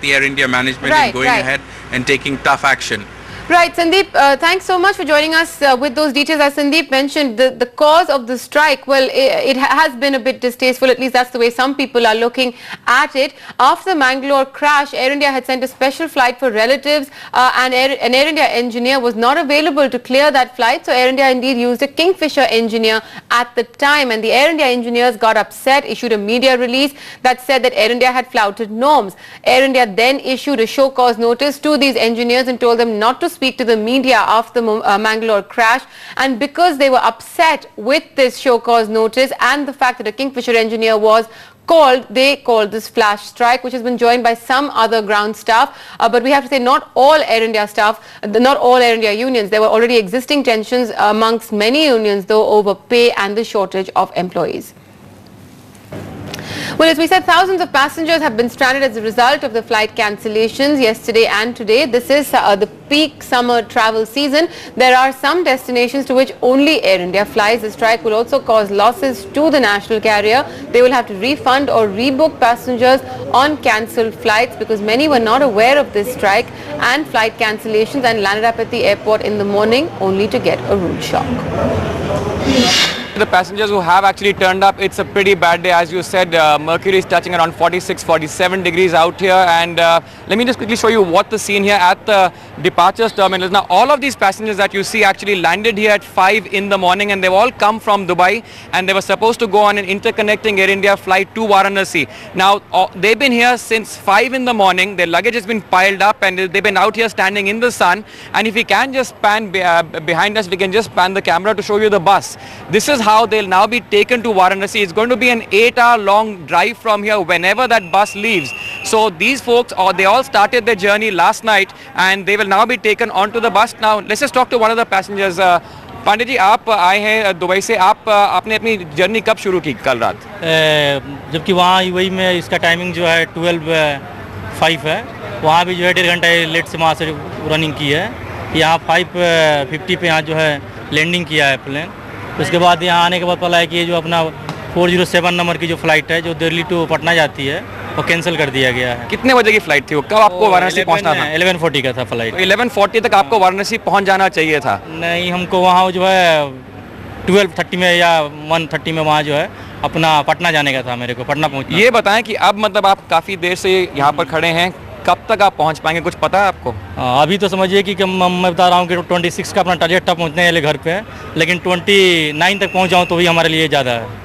the Air India management in going ahead and taking tough action. Right, Sandeep, thanks so much for joining us with those details. As Sandeep mentioned, the cause of the strike, well, it has been a bit distasteful, at least that's the way some people are looking at it. After the Mangalore crash, Air India had sent a special flight for relatives and an Air India engineer was not available to clear that flight. So Air India indeed used a Kingfisher engineer at the time, and the Air India engineers got upset, issued a media release that said that Air India had flouted norms. Air India then issued a show cause notice to these engineers and told them not to speak to the media after the Mangalore crash, and because they were upset with this show cause notice and the fact that a Kingfisher engineer was called, they called this flash strike, which has been joined by some other ground staff. But we have to say not all Air India staff, not all Air India unions. There were already existing tensions amongst many unions though over pay and the shortage of employees. Well, as we said, thousands of passengers have been stranded as a result of the flight cancellations yesterday and today. This is the peak summer travel season. There are some destinations to which only Air India flies. The strike will also cause losses to the national carrier. They will have to refund or rebook passengers on cancelled flights because many were not aware of this strike and flight cancellations and landed up at the airport in the morning only to get a rude shock. The passengers who have actually turned up, it's a pretty bad day. As you said, mercury is touching around 46, 47 degrees out here. And let me just quickly show you what the scene here at the departures terminal is. Now, all of these passengers that you see actually landed here at 5 in the morning, and they've all come from Dubai, and they were supposed to go on an interconnecting Air India flight to Varanasi. Now, they've been here since 5 in the morning. Their luggage has been piled up, and they've been out here standing in the sun. And if we can just pan behind us, we can just pan the camera to show you the bus. This is how they'll now be taken to Varanasi. It's going to be an 8-hour long drive from here whenever that bus leaves. So these folks, they all started their journey last night, and they will now be taken onto the bus. Now let's just talk to one of the passengers. Pandey ji, आप आए हैं Dubai से. आपने अपनी journey कब शुरू की? कल रात. जबकि वहाँ यूएई में इसका टाइमिंग जो है 12:05 है. वहाँ भी जो है 1.5 घंटा लेट से वहाँ से रनिंग की है. यहाँ 5:50 पे यहाँ जो है लैंडिंग किया है प्लेन. उसके बाद यहाँ आने के बाद पता है कि ये जो अपना 407 नंबर की जो फ्लाइट है जो दिल्ली टू पटना जाती है वो कैंसिल कर दिया गया है. कितने बजे की फ्लाइट थी वो? कब आपको वाराणसी पहुंचना था? 11:40 का था फ्लाइट. 11:40 तक आपको वाराणसी पहुंच जाना चाहिए था. नहीं, हमको वहाँ जो है 12:30 में या 1:30 में वहाँ जो है अपना पटना जाने का था. मेरे को पटना पहुँचना. ये बताएं कि अब मतलब आप काफ़ी देर से यहाँ पर खड़े हैं, कब तक आप पहुंच पाएंगे? कुछ पता है आपको? अभी तो समझिए कि मैं बता रहा हूँ कि 26 का अपना टारगेट था पहुँचने वाले घर पे है, लेकिन 29 तक पहुँच जाऊँ तो भी हमारे लिए ज़्यादा है.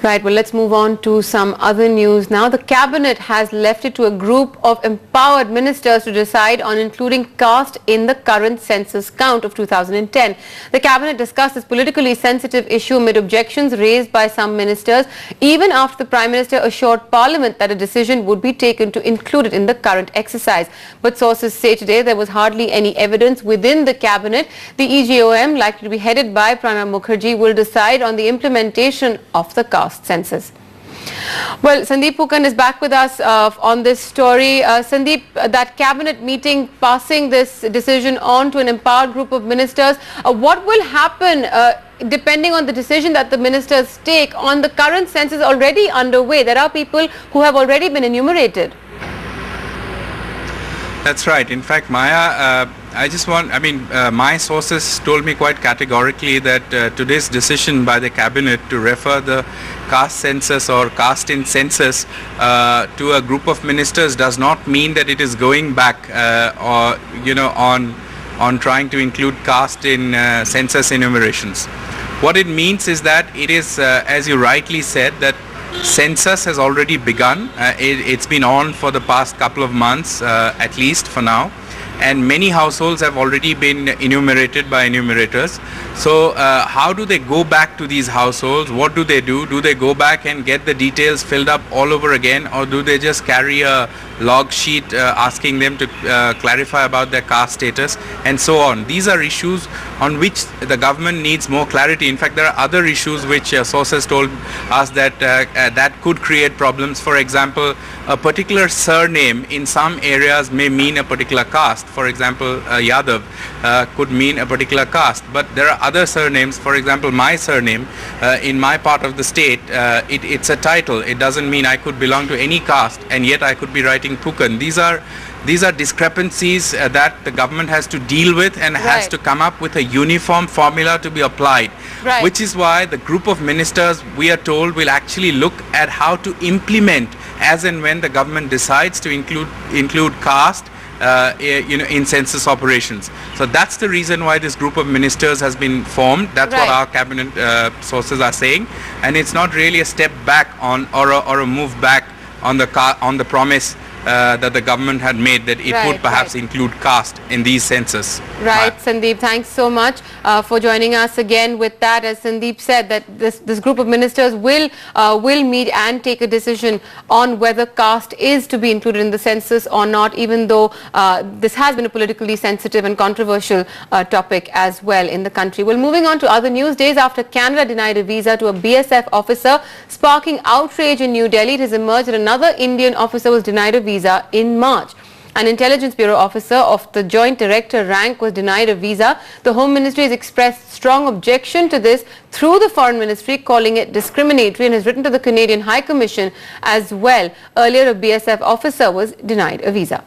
Right, well, let's move on to some other news now. The cabinet has left it to a group of empowered ministers to decide on including caste in the current census count of 2010. The cabinet discussed this politically sensitive issue amid objections raised by some ministers, even after the Prime Minister assured Parliament that a decision would be taken to include it in the current exercise. But sources say today there was hardly any evidence within the cabinet. The EGOM, likely to be headed by Pranab Mukherjee, will decide on the implementation of the caste census. Well, Sandeep Pukan is back with us on this story. Sandeep, that cabinet meeting passing this decision on to an empowered group of ministers, what will happen depending on the decision that the ministers take on the current census already underway? There are people who have already been enumerated. That's right. In fact, Maya, my sources told me quite categorically that today's decision by the cabinet to refer the caste census or caste in census to a group of ministers does not mean that it is going back on trying to include caste in census enumerations. What it means is that it is, as you rightly said, that census has already begun. It's been on for the past couple of months, at least for now, and many households have already been enumerated by enumerators. So how do they go back to these households? What do? Do they go back and get the details filled up all over again, or do they just carry a log sheet asking them to clarify about their caste status and so on? These are issues on which the government needs more clarity. In fact, there are other issues which sources told us that that could create problems. For example, a particular surname in some areas may mean a particular caste. caste, for example, Yadav, could mean a particular caste. But there are other surnames. For example, my surname in my part of the state, it's a title. It doesn't mean I could belong to any caste, and yet I could be writing Pukan. These are discrepancies that the government has to deal with and has to come up with a uniform formula to be applied. Right. Which is why the group of ministers, we are told, will actually look at how to implement as and when the government decides to include caste in census operations. So that's the reason why this group of ministers has been formed. That's what our cabinet sources are saying, and it's not really a step back on or a move back on the promise that the government had made that it would perhaps include caste in these census. Right, Sandeep, thanks so much for joining us again with that. As Sandeep said, that this group of ministers will meet and take a decision on whether caste is to be included in the census or not, even though this has been a politically sensitive and controversial topic as well in the country. Well, moving on to other news. Days after Canada denied a visa to a BSF officer, sparking outrage in New Delhi, it has emerged that another Indian officer was denied a visa in March. An Intelligence Bureau officer of the Joint Director rank was denied a visa. The Home Ministry has expressed strong objection to this through the Foreign Ministry, calling it discriminatory, and has written to the Canadian High Commission as well. Earlier, a BSF officer was denied a visa.